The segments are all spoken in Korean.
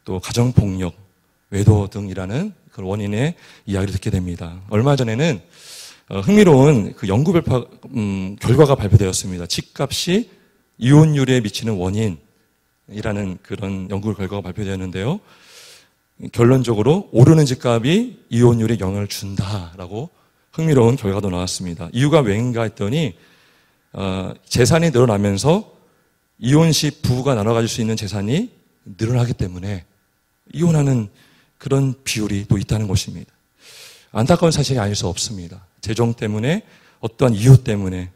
또 가정폭력, 외도 등이라는 그 원인의 이야기를 듣게 됩니다. 얼마 전에는 흥미로운 그 연구 결과가 발표되었습니다. 집값이 이혼율에 미치는 원인이라는 그런 연구 결과가 발표되었는데요. 결론적으로 오르는 집값이 이혼율에 영향을 준다라고 흥미로운 결과도 나왔습니다. 이유가 왜인가 했더니 재산이 늘어나면서 이혼 시 부부가 나눠 가질 수 있는 재산이 늘어나기 때문에 이혼하는 그런 비율이 또 있다는 것입니다. 안타까운 사실이 아닐 수 없습니다. 재정 때문에 어떠한 이유 때문에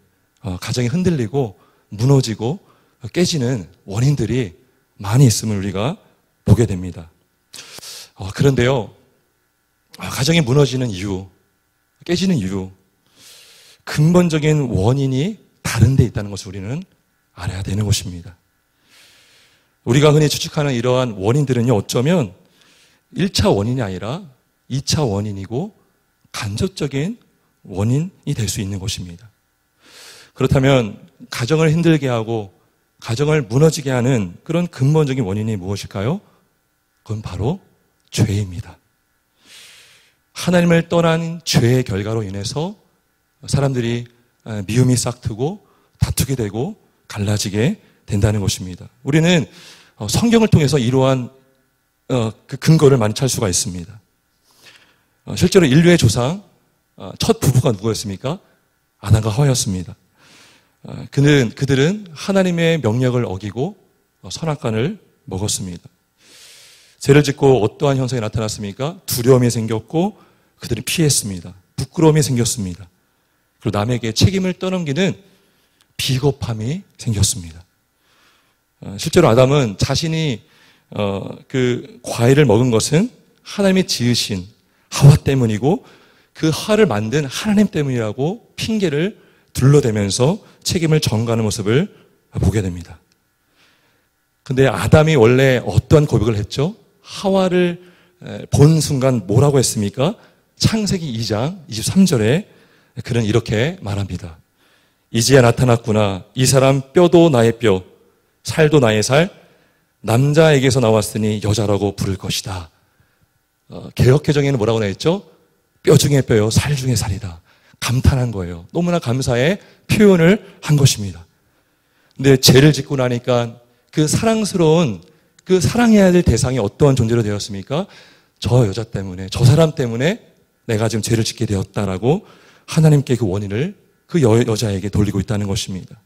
가정이 흔들리고 무너지고 깨지는 원인들이 많이 있음을 우리가 보게 됩니다. 그런데요, 가정이 무너지는 이유, 깨지는 이유, 근본적인 원인이 다른 데 있다는 것을 우리는 알아야 되는 것입니다. 우리가 흔히 추측하는 이러한 원인들은요, 어쩌면 1차 원인이 아니라 2차 원인이고 간접적인 원인이 될 수 있는 것입니다. 그렇다면 가정을 힘들게 하고 가정을 무너지게 하는 그런 근본적인 원인이 무엇일까요? 그건 바로 죄입니다. 하나님을 떠난 죄의 결과로 인해서 사람들이 미움이 싹트고 다투게 되고 갈라지게 된다는 것입니다. 우리는 성경을 통해서 이러한 그 근거를 많이 찾을 수가 있습니다. 실제로 인류의 조상 첫 부부가 누구였습니까? 아담과 하와였습니다. 그들은 하나님의 명령을 어기고 선악과를 먹었습니다. 죄를 짓고 어떠한 현상이 나타났습니까? 두려움이 생겼고 그들이 피했습니다. 부끄러움이 생겼습니다. 그리고 남에게 책임을 떠넘기는 비겁함이 생겼습니다. 실제로 아담은 자신이 그 과일을 먹은 것은 하나님이 지으신 하와 때문이고 그 하와를 만든 하나님 때문이라고 핑계를 둘러대면서 책임을 전가하는 모습을 보게 됩니다. 근데 아담이 원래 어떠한 고백을 했죠? 하와를 본 순간 뭐라고 했습니까? 창세기 2장 23절에 그는 이렇게 말합니다. 이제야 나타났구나. 이 사람 뼈도 나의 뼈, 살도 나의 살, 남자에게서 나왔으니 여자라고 부를 것이다. 개역개정에는 뭐라고 나있죠? 뼈 중에 뼈요, 살 중에 살이다. 감탄한 거예요. 너무나 감사의 표현을 한 것입니다. 근데 죄를 짓고 나니까 그 사랑스러운 그 사랑해야 될 대상이 어떠한 존재로 되었습니까? 저 여자 때문에, 저 사람 때문에 내가 지금 죄를 짓게 되었다라고 하나님께 그 원인을 그 여자에게 돌리고 있다는 것입니다.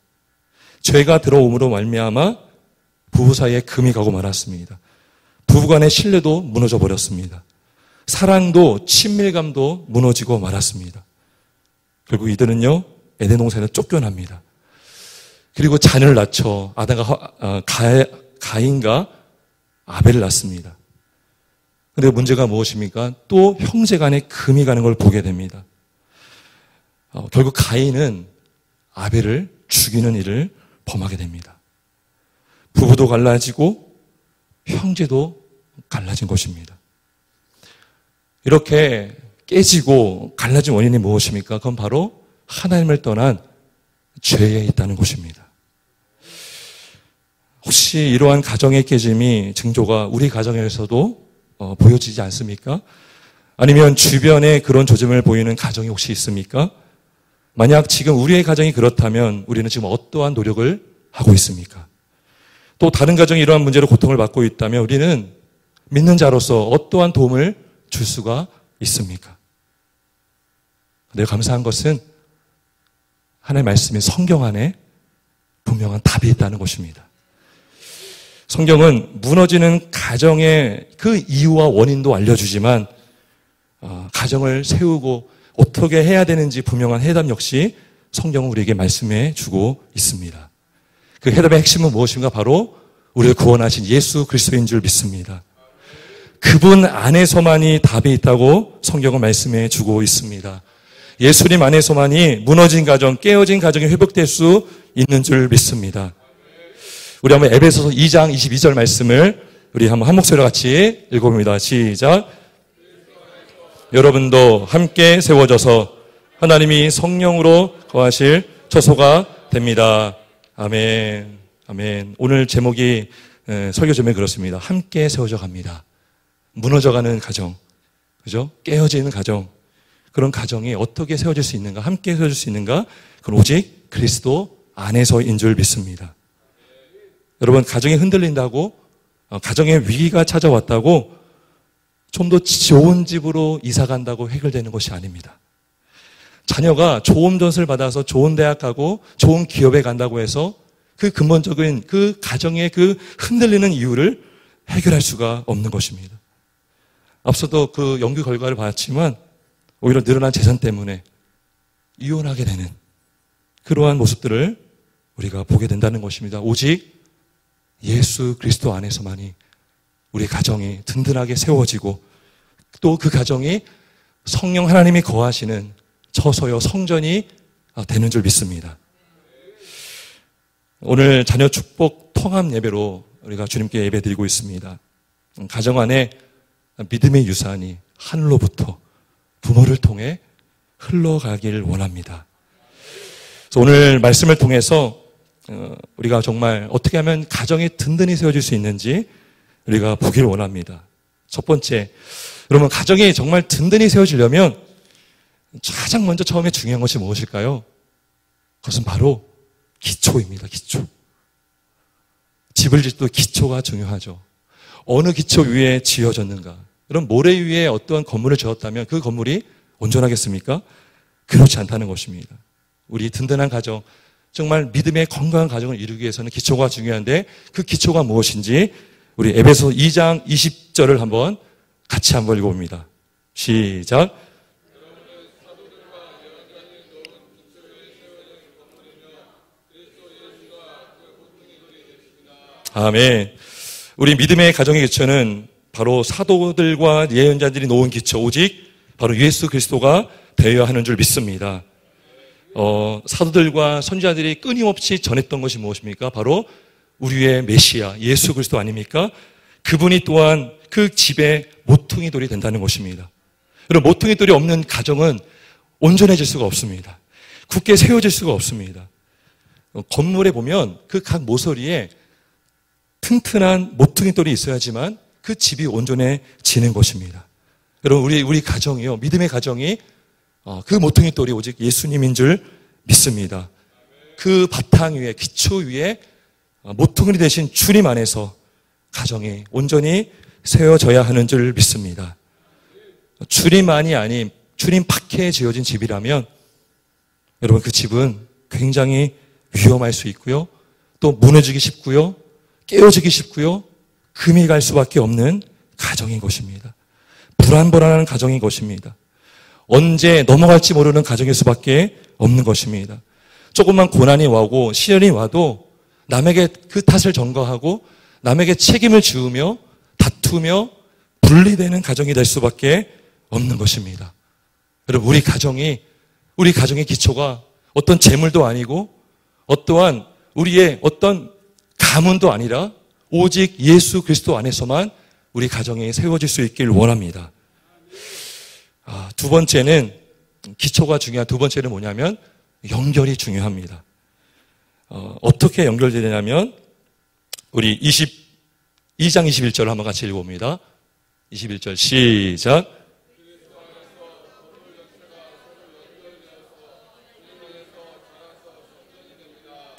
죄가 들어옴으로 말미암아 부부 사이에 금이 가고 말았습니다. 부부간의 신뢰도 무너져 버렸습니다. 사랑도 친밀감도 무너지고 말았습니다. 결국 이들은요, 에덴 동산에서 쫓겨납니다. 그리고 자녀를 낳죠. 아담과 가인과 아벨을 낳습니다. 그런데 문제가 무엇입니까? 또 형제 간에 금이 가는 걸 보게 됩니다. 결국 가인은 아벨을 죽이는 일을 범하게 됩니다. 부부도 갈라지고 형제도 갈라진 것입니다. 이렇게 깨지고 갈라진 원인이 무엇입니까? 그건 바로 하나님을 떠난 죄에 있다는 것입니다. 혹시 이러한 가정의 깨짐이 징조가 우리 가정에서도 보여지지 않습니까? 아니면 주변에 그런 조짐을 보이는 가정이 혹시 있습니까? 만약 지금 우리의 가정이 그렇다면 우리는 지금 어떠한 노력을 하고 있습니까? 또 다른 가정이 이러한 문제로 고통을 받고 있다면 우리는 믿는 자로서 어떠한 도움을 줄 수가 있습니까? 근데 감사한 것은 하나님의 말씀인 성경 안에 분명한 답이 있다는 것입니다. 성경은 무너지는 가정의 그 이유와 원인도 알려주지만 가정을 세우고 어떻게 해야 되는지 분명한 해답 역시 성경은 우리에게 말씀해 주고 있습니다. 그 해답의 핵심은 무엇인가? 바로 우리를 구원하신 예수 그리스도인 줄 믿습니다. 그분 안에서만이 답이 있다고 성경은 말씀해 주고 있습니다. 예수님 안에서만이 무너진 가정, 깨어진 가정이 회복될 수 있는 줄 믿습니다. 우리 한번 에베소서 2장 22절 말씀을 우리 한번 한 목소리로 같이 읽어봅니다. 시작. 여러분도 함께 세워져서 하나님이 성령으로 거하실 처소가 됩니다. 아멘. 아멘. 오늘 제목이 설교 제목이 그렇습니다. 함께 세워져 갑니다. 무너져가는 가정, 그죠? 깨어지는 가정, 그런 가정이 어떻게 세워질 수 있는가, 함께 세워질 수 있는가? 그건 오직 그리스도 안에서인 줄 믿습니다. 여러분, 가정이 흔들린다고, 가정에 위기가 찾아왔다고 좀 더 좋은 집으로 이사 간다고 해결되는 것이 아닙니다. 자녀가 좋은 전수를 받아서 좋은 대학 가고 좋은 기업에 간다고 해서 그 근본적인 그 가정의 그 흔들리는 이유를 해결할 수가 없는 것입니다. 앞서도 그 연구 결과를 봤지만 오히려 늘어난 재산 때문에 이혼하게 되는 그러한 모습들을 우리가 보게 된다는 것입니다. 오직 예수 그리스도 안에서만이 우리 가정이 든든하게 세워지고 또 그 가정이 성령 하나님이 거하시는 처소요 성전이 되는 줄 믿습니다. 오늘 자녀 축복 통합 예배로 우리가 주님께 예배 드리고 있습니다. 가정 안에 믿음의 유산이 하늘로부터 부모를 통해 흘러가길 원합니다. 그래서 오늘 말씀을 통해서 우리가 정말 어떻게 하면 가정이 든든히 세워질 수 있는지 우리가 보기를 원합니다. 첫 번째, 여러분 가정이 정말 든든히 세워지려면 가장 먼저 처음에 중요한 것이 무엇일까요? 그것은 바로 기초입니다. 기초. 집을 질 때도 기초가 중요하죠. 어느 기초 위에 지어졌는가? 그럼 모래 위에 어떤 건물을 지었다면 그 건물이 온전하겠습니까? 그렇지 않다는 것입니다. 우리 든든한 가정, 정말 믿음의 건강한 가정을 이루기 위해서는 기초가 중요한데 그 기초가 무엇인지 우리 에베소 2장 20절을 한번 같이 한번 읽어봅니다. 시작. 아멘. 우리 믿음의 가정의 기초는 바로 사도들과 예언자들이 놓은 기초, 오직 바로 예수 그리스도가 되어야 하는 줄 믿습니다. 사도들과 선지자들이 끊임없이 전했던 것이 무엇입니까? 바로 우리의 메시아, 예수 그리스도 아닙니까? 그분이 또한 그 집의 모퉁이 돌이 된다는 것입니다. 여러분, 모퉁이 돌이 없는 가정은 온전해질 수가 없습니다. 굳게 세워질 수가 없습니다. 건물에 보면 그 각 모서리에 튼튼한 모퉁이 돌이 있어야지만 그 집이 온전해지는 것입니다. 여러분, 우리 가정이요, 믿음의 가정이 그 모퉁이 돌이 오직 예수님인 줄 믿습니다. 그 바탕 위에, 기초 위에 모퉁이 되신 주님 안에서 가정이 온전히 세워져야 하는 줄 믿습니다. 주님만이 아닌 주님 밖에 지어진 집이라면 여러분, 그 집은 굉장히 위험할 수 있고요, 또 무너지기 쉽고요, 깨어지기 쉽고요, 금이 갈 수밖에 없는 가정인 것입니다. 불안불안한 가정인 것입니다. 언제 넘어갈지 모르는 가정일 수밖에 없는 것입니다. 조금만 고난이 와고 시련이 와도 남에게 그 탓을 전가하고 남에게 책임을 지우며 다투며 분리되는 가정이 될 수밖에 없는 것입니다. 여러분, 우리 가정의 기초가 어떤 재물도 아니고 어떠한 우리의 어떤 가문도 아니라 오직 예수 그리스도 안에서만 우리 가정이 세워질 수 있길 원합니다. 두 번째는, 기초가 중요한 두 번째는 뭐냐면 연결이 중요합니다. 어떻게 연결되냐면 우리 22장 21절을 한번 같이 읽어봅니다. 21절 시작.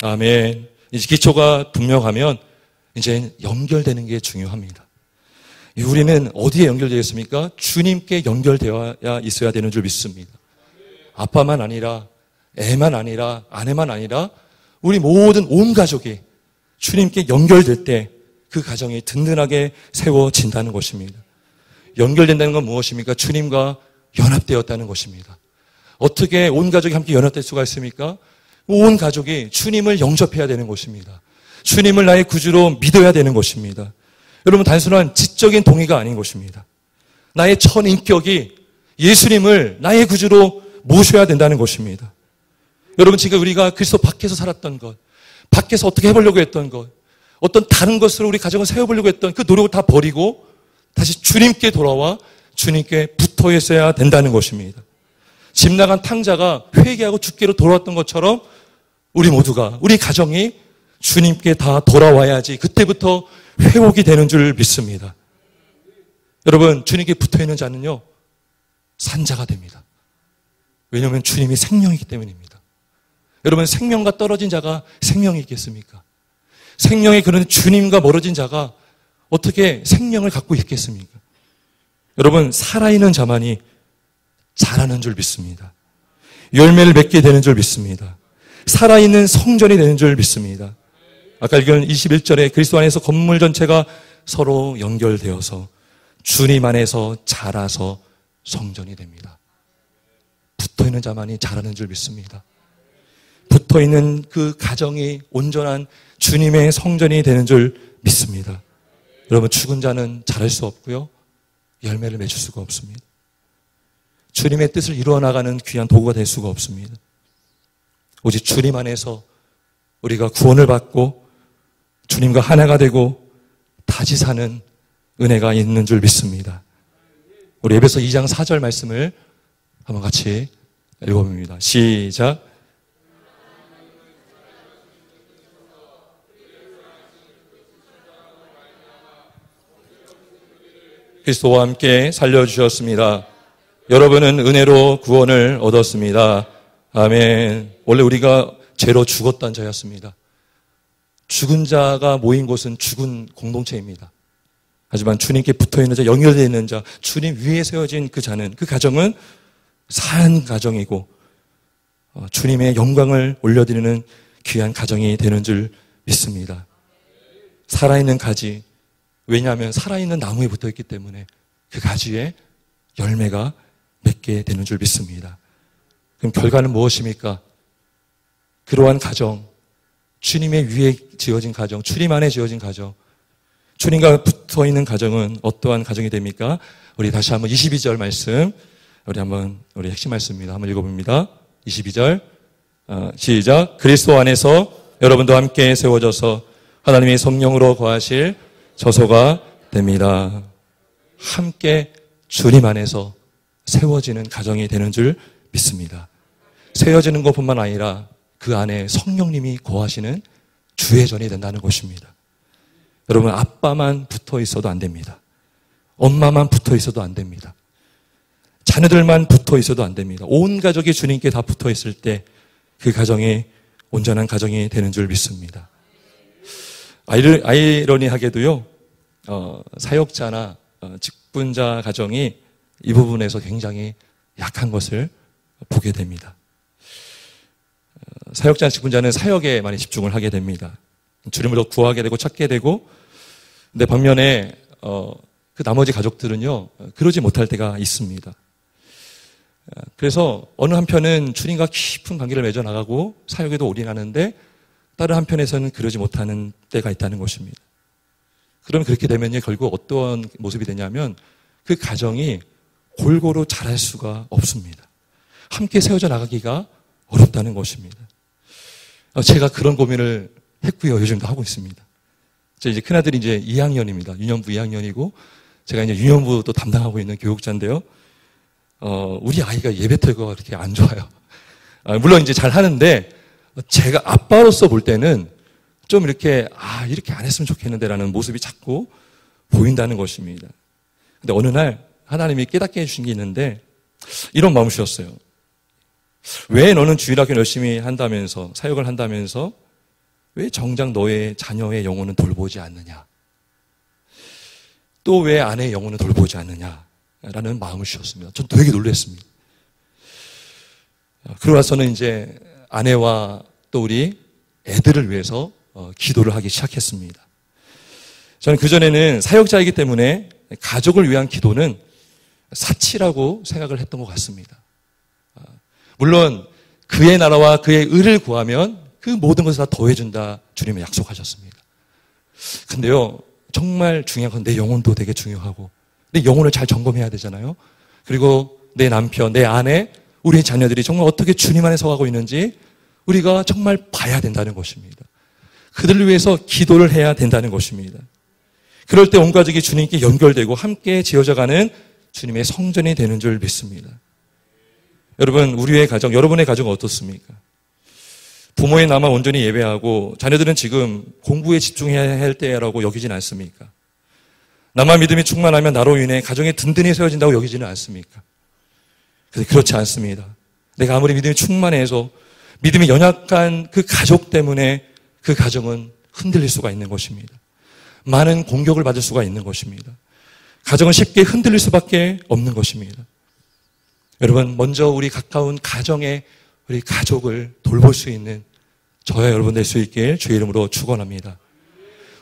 아멘. 이제 기초가 분명하면 이제 연결되는 게 중요합니다. 우리는 어디에 연결되겠습니까? 주님께 연결되어야 있어야 되는 줄 믿습니다. 아빠만 아니라, 애만 아니라, 아내만 아니라 우리 모든 온 가족이 주님께 연결될 때 그 가정이 든든하게 세워진다는 것입니다. 연결된다는 건 무엇입니까? 주님과 연합되었다는 것입니다. 어떻게 온 가족이 함께 연합될 수가 있습니까? 온 가족이 주님을 영접해야 되는 것입니다. 주님을 나의 구주로 믿어야 되는 것입니다. 여러분, 단순한 지적인 동의가 아닌 것입니다. 나의 첫 인격이 예수님을 나의 구주로 모셔야 된다는 것입니다. 여러분, 지금 우리가 그리스도 밖에서 살았던 것, 밖에서 어떻게 해보려고 했던 것, 어떤 다른 것으로 우리 가정을 세워보려고 했던 그 노력을 다 버리고 다시 주님께 돌아와 주님께 붙어 있어야 된다는 것입니다. 집 나간 탕자가 회개하고 주께로 돌아왔던 것처럼 우리 모두가, 우리 가정이 주님께 다 돌아와야지 그때부터 회복이 되는 줄 믿습니다. 여러분, 주님께 붙어있는 자는요, 산자가 됩니다. 왜냐하면 주님이 생명이기 때문입니다. 여러분, 생명과 떨어진 자가 생명이 있겠습니까? 생명이 그런 주님과 멀어진 자가 어떻게 생명을 갖고 있겠습니까? 여러분, 살아있는 자만이 자라는 줄 믿습니다. 열매를 맺게 되는 줄 믿습니다. 살아있는 성전이 되는 줄 믿습니다. 아까 읽은 21절에 그리스도 안에서 건물 전체가 서로 연결되어서 주님 안에서 자라서 성전이 됩니다. 붙어있는 자만이 자라는 줄 믿습니다. 붙어있는 그 가정이 온전한 주님의 성전이 되는 줄 믿습니다. 여러분, 죽은 자는 자랄 수 없고요, 열매를 맺을 수가 없습니다. 주님의 뜻을 이루어나가는 귀한 도구가 될 수가 없습니다. 오직 주님 안에서 우리가 구원을 받고 주님과 하나가 되고 다시 사는 은혜가 있는 줄 믿습니다. 우리 에베소 2장 4절 말씀을 한번 같이 읽어봅니다. 시작. 그리스도와 함께 살려주셨습니다. 여러분은 은혜로 구원을 얻었습니다. 아멘. 원래 우리가 죄로 죽었던 자였습니다. 죽은 자가 모인 곳은 죽은 공동체입니다. 하지만 주님께 붙어있는 자, 연결되어 있는 자, 주님 위에 세워진 그 자는, 그 가정은 산 가정이고 주님의 영광을 올려드리는 귀한 가정이 되는 줄 믿습니다. 살아있는 가지, 왜냐하면 살아있는 나무에 붙어있기 때문에 그 가지에 열매가 맺게 되는 줄 믿습니다. 그럼 결과는 무엇입니까? 그러한 가정, 주님의 위에 지어진 가정, 주님 안에 지어진 가정, 주님과 붙어있는 가정은 어떠한 가정이 됩니까? 우리 다시 한번 22절 말씀, 우리 핵심 말씀입니다. 한번 읽어봅니다. 22절 시작. 그리스도 안에서 여러분도 함께 세워져서 하나님의 성령으로 거하실 저소가 됩니다. 함께 주님 안에서 세워지는 가정이 되는 줄 믿습니다. 세워지는 것뿐만 아니라 그 안에 성령님이 거하시는 주회전이 된다는 것입니다. 여러분, 아빠만 붙어 있어도 안 됩니다. 엄마만 붙어 있어도 안 됩니다. 자녀들만 붙어 있어도 안 됩니다. 온 가족이 주님께 다 붙어 있을 때 그 가정이 온전한 가정이 되는 줄 믿습니다. 아이러니하게도요, 사역자나 직분자 가정이 이 부분에서 굉장히 약한 것을 보게 됩니다. 사역자, 직분자는 사역에 많이 집중을 하게 됩니다. 주님을 더 구하게 되고 찾게 되고, 근데 반면에 그 나머지 가족들은요, 그러지 못할 때가 있습니다. 그래서 어느 한편은 주님과 깊은 관계를 맺어나가고 사역에도 올인하는데 다른 한편에서는 그러지 못하는 때가 있다는 것입니다. 그러면 그렇게 되면요, 결국 어떤 모습이 되냐면 그 가정이 골고루 자랄 수가 없습니다. 함께 세워져 나가기가 어렵다는 것입니다. 제가 그런 고민을 했고요, 요즘도 하고 있습니다. 제 이제 큰아들이 이제 2학년입니다. 유년부 2학년이고 제가 이제 유년부 또 담당하고 있는 교육자인데요. 우리 아이가 예배 태도가 그렇게 안 좋아요. 물론 이제 잘 하는데 제가 아빠로서 볼 때는 좀 이렇게 이렇게 안 했으면 좋겠는데라는 모습이 자꾸 보인다는 것입니다. 근데 어느 날 하나님이 깨닫게 해주신 게 있는데 이런 마음을 주셨어요. 왜 너는 주일학교 열심히 한다면서 사역을 한다면서 왜 정작 너의 자녀의 영혼은 돌보지 않느냐? 또 왜 아내의 영혼을 돌보지 않느냐? 라는 마음을 주셨습니다. 전 되게 놀랐습니다. 그러고 나서는 이제 아내와 또 우리 애들을 위해서 기도를 하기 시작했습니다. 저는 그전에는 사역자이기 때문에 가족을 위한 기도는 사치라고 생각을 했던 것 같습니다. 물론 그의 나라와 그의 의를 구하면 그 모든 것을 다 더해준다 주님은 약속하셨습니다. 근데요, 정말 중요한 건 내 영혼도 되게 중요하고 내 영혼을 잘 점검해야 되잖아요. 그리고 내 남편, 내 아내, 우리 자녀들이 정말 어떻게 주님 안에 서가고 있는지 우리가 정말 봐야 된다는 것입니다. 그들을 위해서 기도를 해야 된다는 것입니다. 그럴 때 온 가족이 주님께 연결되고 함께 지어져가는 주님의 성전이 되는 줄 믿습니다. 여러분, 우리의 가정, 여러분의 가정은 어떻습니까? 부모의 나만 온전히 예배하고 자녀들은 지금 공부에 집중해야 할 때라고 여기진 않습니까? 나만 믿음이 충만하면 나로 인해 가정이 든든히 세워진다고 여기지는 않습니까? 그런데 그렇지 않습니다. 내가 아무리 믿음이 충만해서 믿음이 연약한 그 가족 때문에 그 가정은 흔들릴 수가 있는 것입니다. 많은 공격을 받을 수가 있는 것입니다. 가정은 쉽게 흔들릴 수밖에 없는 것입니다. 여러분, 먼저 우리 가까운 가정에 우리 가족을 돌볼 수 있는 저와 여러분 될 수 있길 주의 이름으로 축원합니다.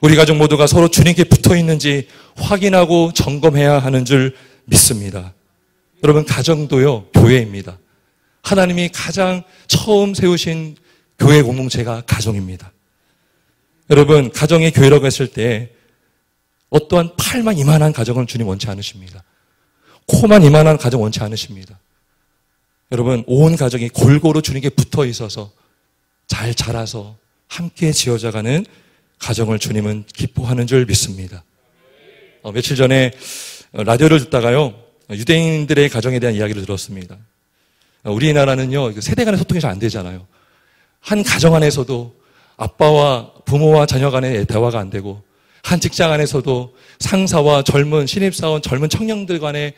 우리 가족 모두가 서로 주님께 붙어 있는지 확인하고 점검해야 하는 줄 믿습니다. 여러분, 가정도요, 교회입니다. 하나님이 가장 처음 세우신 교회 공동체가 가정입니다. 여러분, 가정의 교회라고 했을 때 어떠한 팔만 이만한 가정을 주님 원치 않으십니다. 코만 이만한 가정 원치 않으십니다. 여러분, 온 가정이 골고루 주님께 붙어 있어서 잘 자라서 함께 지어져가는 가정을 주님은 기뻐하는 줄 믿습니다. 며칠 전에 라디오를 듣다가요, 유대인들의 가정에 대한 이야기를 들었습니다. 우리나라는요, 세대 간의 소통이 잘 안 되잖아요. 한 가정 안에서도 아빠와 부모와 자녀 간의 대화가 안 되고, 한 직장 안에서도 상사와 젊은 신입사원, 젊은 청년들 간의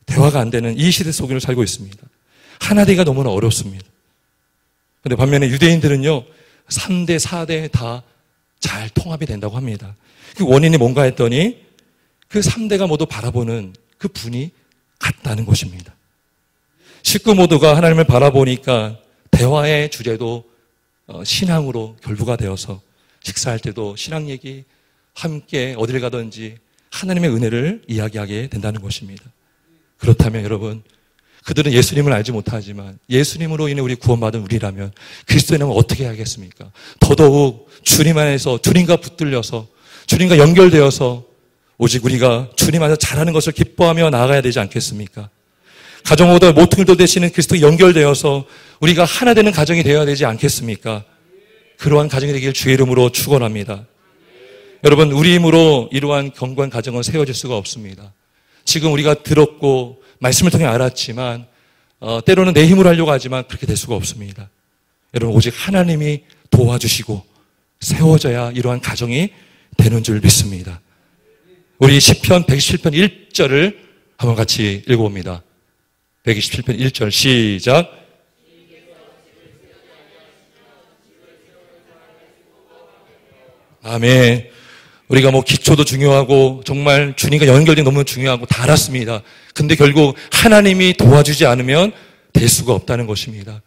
대화가 안 되는 이 시대 속을 살고 있습니다. 하나 되기가 너무나 어렵습니다. 그런데 반면에 유대인들은요, 3대, 4대 다 잘 통합이 된다고 합니다. 그 원인이 뭔가 했더니 그 3대가 모두 바라보는 그 분이 같다는 것입니다. 식구 모두가 하나님을 바라보니까 대화의 주제도 신앙으로 결부가 되어서 식사할 때도 신앙 얘기, 함께 어딜 가든지 하나님의 은혜를 이야기하게 된다는 것입니다. 그렇다면 여러분, 그들은 예수님을 알지 못하지만 예수님으로 인해 우리 구원받은 우리라면 그리스도의 나면 어떻게 하겠습니까? 더더욱 주님 안에서 주님과 붙들려서 주님과 연결되어서 오직 우리가 주님 안에서 잘하는 것을 기뻐하며 나아가야 되지 않겠습니까? 가정보다 모퉁이도 되시는 그리스도에 연결되어서 우리가 하나 되는 가정이 되어야 되지 않겠습니까? 그러한 가정이 되길 주의 이름으로 축원합니다. 여러분, 우리 힘으로 이러한 견고한 가정은 세워질 수가 없습니다. 지금 우리가 들었고 말씀을 통해 알았지만 때로는 내 힘으로 하려고 하지만 그렇게 될 수가 없습니다. 여러분, 오직 하나님이 도와주시고 세워져야 이러한 가정이 되는 줄 믿습니다. 우리 시편 127편 1절을 한번 같이 읽어봅니다. 127편 1절 시작. 아멘. 우리가 기초도 중요하고 정말 주님과 연결된 너무 중요하고 다 알았습니다. 근데 결국 하나님이 도와주지 않으면 될 수가 없다는 것입니다.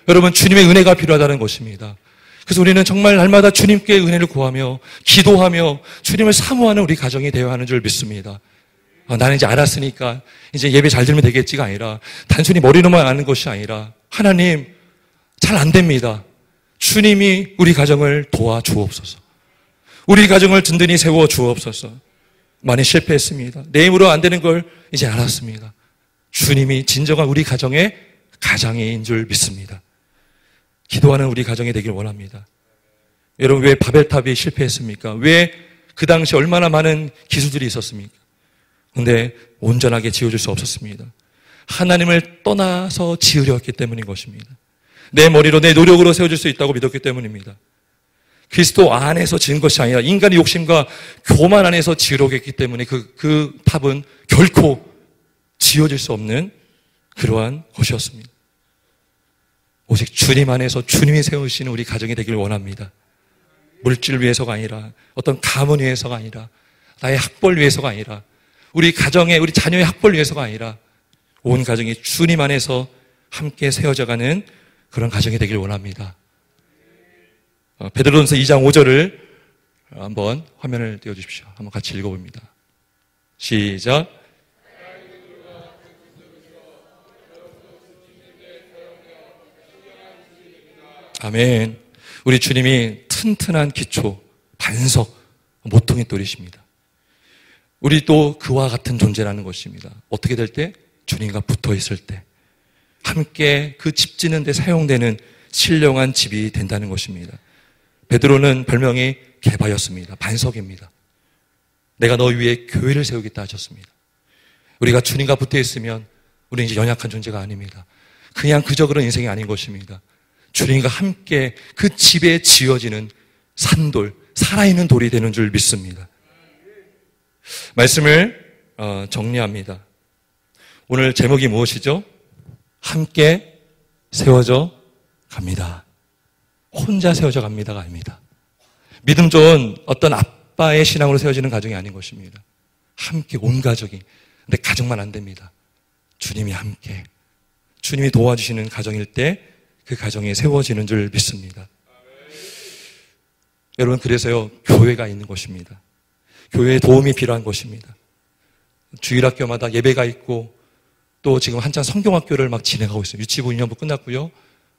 여러분, 주님의 은혜가 필요하다는 것입니다. 그래서 우리는 정말 날마다 주님께 은혜를 구하며 기도하며 주님을 사모하는 우리 가정이 되어야 하는 줄 믿습니다. 나는 이제 알았으니까 이제 예배 잘 들으면 되겠지가 아니라 단순히 머리로만 아는 것이 아니라 하나님, 잘 안 됩니다. 주님이 우리 가정을 도와주옵소서. 우리 가정을 든든히 세워 주옵소서. 많이 실패했습니다. 내 힘으로 안 되는 걸 이제 알았습니다. 주님이 진정한 우리 가정의 가장인 줄 믿습니다. 기도하는 우리 가정이 되길 원합니다. 여러분, 왜 바벨탑이 실패했습니까? 왜 그 당시 얼마나 많은 기술들이 있었습니까? 그런데 온전하게 지어줄 수 없었습니다. 하나님을 떠나서 지으려 했기 때문인 것입니다. 내 머리로 내 노력으로 세워줄 수 있다고 믿었기 때문입니다. 그리스도 안에서 지은 것이 아니라 인간의 욕심과 교만 안에서 지으려고 했기 때문에 그 탑은 결코 지어질 수 없는 그러한 것이었습니다. 오직 주님 안에서 주님이 세우시는 우리 가정이 되길 원합니다. 물질 위해서가 아니라 어떤 가문 위해서가 아니라 나의 학벌 위해서가 아니라 우리 가정의 우리 자녀의 학벌 위해서가 아니라 온 가정이 주님 안에서 함께 세워져가는 그런 가정이 되길 원합니다. 베드로전서 2장 5절을 한번 화면을 띄워주십시오. 한번 같이 읽어봅니다. 시작. 아멘. 우리 주님이 튼튼한 기초, 반석, 모퉁이 돌이십니다. 우리 또 그와 같은 존재라는 것입니다. 어떻게 될 때? 주님과 붙어 있을 때. 함께 그 집 짓는 데 사용되는 신령한 집이 된다는 것입니다. 베드로는 별명이 개바였습니다. 반석입니다. 내가 너 위에 교회를 세우겠다 하셨습니다. 우리가 주님과 붙어 있으면 우리는 이제 연약한 존재가 아닙니다. 그냥 그저 그런 인생이 아닌 것입니다. 주님과 함께 그 집에 지어지는 산돌, 살아있는 돌이 되는 줄 믿습니다. 말씀을 정리합니다. 오늘 제목이 무엇이죠? 함께 세워져 갑니다. 혼자 세워져 갑니다가 아닙니다. 믿음 좋은 어떤 아빠의 신앙으로 세워지는 가정이 아닌 것입니다. 함께 온 가족이. 근데 가정만 안 됩니다. 주님이 함께, 주님이 도와주시는 가정일 때 그 가정이 세워지는 줄 믿습니다. 여러분, 그래서요, 교회가 있는 것입니다. 교회에 도움이 필요한 것입니다. 주일학교마다 예배가 있고, 또 지금 한창 성경학교를 막 진행하고 있어요. 유치부 2년부 끝났고요.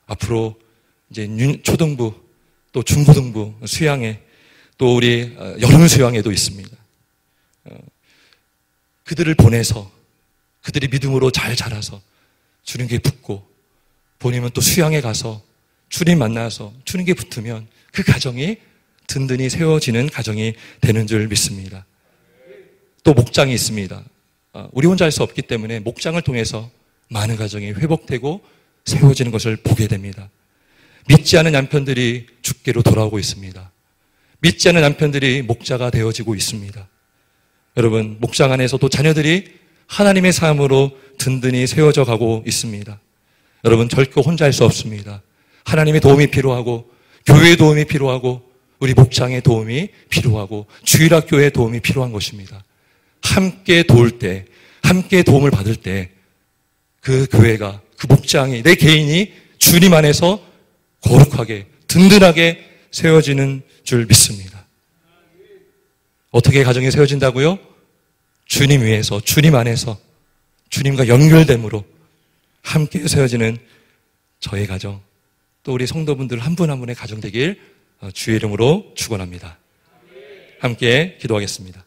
앞으로 이제 초등부, 또 중고등부 수양회, 또 우리 여름 수양회도 있습니다. 그들을 보내서 그들이 믿음으로 잘 자라서 주님께 붙고, 본인은 또 수양회 가서 주님 만나서 주님께 붙으면 그 가정이 든든히 세워지는 가정이 되는 줄 믿습니다. 또 목장이 있습니다. 우리 혼자 할 수 없기 때문에 목장을 통해서 많은 가정이 회복되고 세워지는 것을 보게 됩니다. 믿지 않은 남편들이 주께로 돌아오고 있습니다. 믿지 않은 남편들이 목자가 되어지고 있습니다. 여러분, 목장 안에서도 자녀들이 하나님의 삶으로 든든히 세워져 가고 있습니다. 여러분, 결코 혼자 할 수 없습니다. 하나님의 도움이 필요하고, 교회의 도움이 필요하고, 우리 목장의 도움이 필요하고, 주일학교의 도움이 필요한 것입니다. 함께 도울 때, 함께 도움을 받을 때 그 교회가, 그 목장이, 내 개인이 주님 안에서 거룩하게, 든든하게 세워지는 줄 믿습니다. 어떻게 가정이 세워진다고요? 주님 위에서, 주님 안에서, 주님과 연결됨으로 함께 세워지는 저의 가정, 또 우리 성도분들 한 분 한 분의 가정 되길 주의 이름으로 축원합니다. 함께 기도하겠습니다.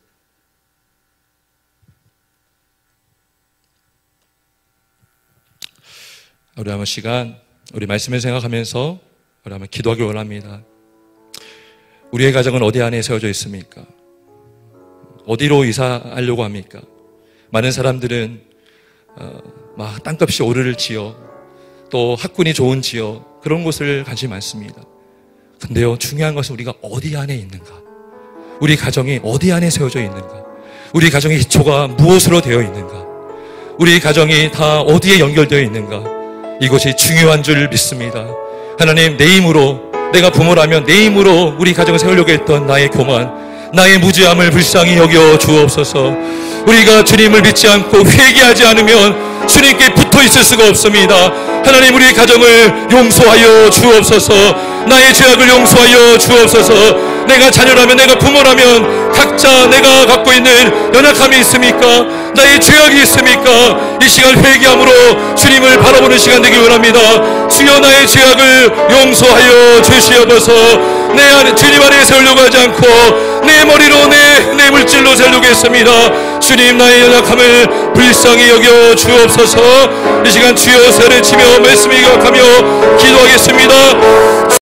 우리 한번 시간, 우리 말씀을 생각하면서 우리 한번 기도하길 원합니다. 우리의 가정은 어디 안에 세워져 있습니까? 어디로 이사하려고 합니까? 많은 사람들은 막 땅값이 오르를 지어, 또 학군이 좋은 지어, 그런 곳을 관심이 많습니다. 근데요, 중요한 것은 우리가 어디 안에 있는가? 우리 가정이 어디 안에 세워져 있는가? 우리 가정의 기초가 무엇으로 되어 있는가? 우리 가정이 다 어디에 연결되어 있는가? 이것이 중요한 줄 믿습니다. 하나님, 내 힘으로, 내가 부모라면 내 힘으로 우리 가정을 세우려고 했던 나의 교만, 나의 무지함을 불쌍히 여겨 주옵소서. 우리가 주님을 믿지 않고 회개하지 않으면 주님께 붙어 있을 수가 없습니다. 하나님, 우리 가정을 용서하여 주옵소서. 나의 죄악을 용서하여 주옵소서. 내가 자녀라면, 내가 부모라면 각자 내가 갖고 있는 연약함이 있습니까? 나의 죄악이 있습니까? 이 시간 회개함으로 주님을 바라보는 시간 되길 원합니다. 주여, 나의 죄악을 용서하여 주시옵소서. 내 안에 주님 안에 세우려고 하지 않고 내 머리로 내 물질로 세우려고 했습니다. 주님, 나의 연약함을 불쌍히 여겨 주옵소서. 이 시간 주여 세례치며 말씀을 기억하며 기도하겠습니다.